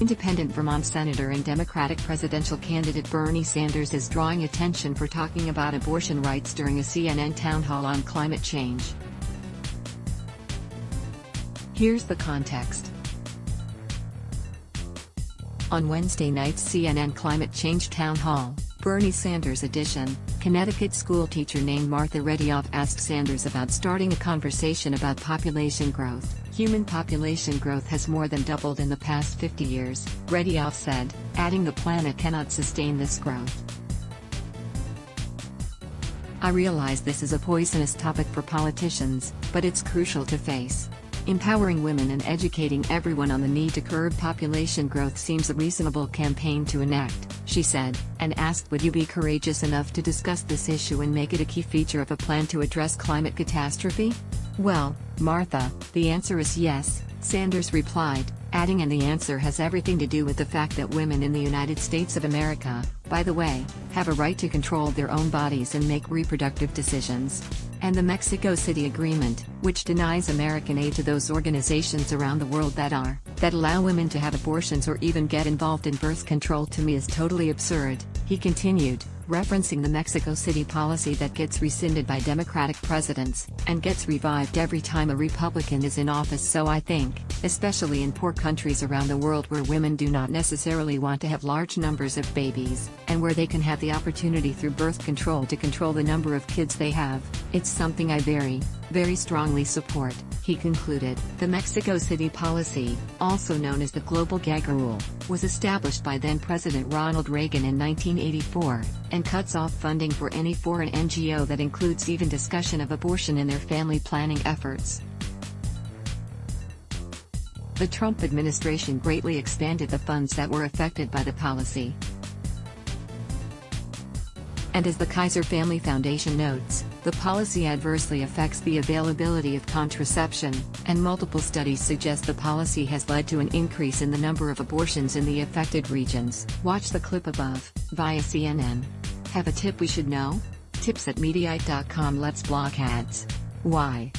Independent Vermont Senator and Democratic presidential candidate Bernie Sanders is drawing attention for talking about abortion rights during a CNN town hall on climate change. Here's the context. On Wednesday night's CNN Climate Change Town Hall, Bernie Sanders edition, Connecticut schoolteacher named Martha Redioff asked Sanders about starting a conversation about population growth. Human population growth has more than doubled in the past 50 years, Redioff said, adding the planet cannot sustain this growth. I realize this is a poisonous topic for politicians, but it's crucial to face. Empowering women and educating everyone on the need to curb population growth seems a reasonable campaign to enact, she said, and asked would you be courageous enough to discuss this issue and make it a key feature of a plan to address climate catastrophe? Well, Martha, the answer is yes, Sanders replied, adding and the answer has everything to do with the fact that women in the United States of America, by the way, have a right to control their own bodies and make reproductive decisions. And the Mexico City Agreement, which denies American aid to those organizations around the world that allow women to have abortions or even get involved in birth control, to me is totally absurd, he continued, referencing the Mexico City policy that gets rescinded by Democratic presidents, and gets revived every time a Republican is in office. So I think, especially in poor countries around the world where women do not necessarily want to have large numbers of babies, and where they can have the opportunity through birth control to control the number of kids they have, it's something I very, very strongly support, he concluded. The Mexico City policy, also known as the Global Gag Rule, was established by then-President Ronald Reagan in 1984, and cuts off funding for any foreign NGO that includes even discussion of abortion in their family planning efforts. The Trump administration greatly expanded the funds that were affected by the policy. And as the Kaiser Family Foundation notes, the policy adversely affects the availability of contraception, and multiple studies suggest the policy has led to an increase in the number of abortions in the affected regions. Watch the clip above, via CNN. Have a tip we should know? Tips at Mediaite.com. Let's block ads. Why?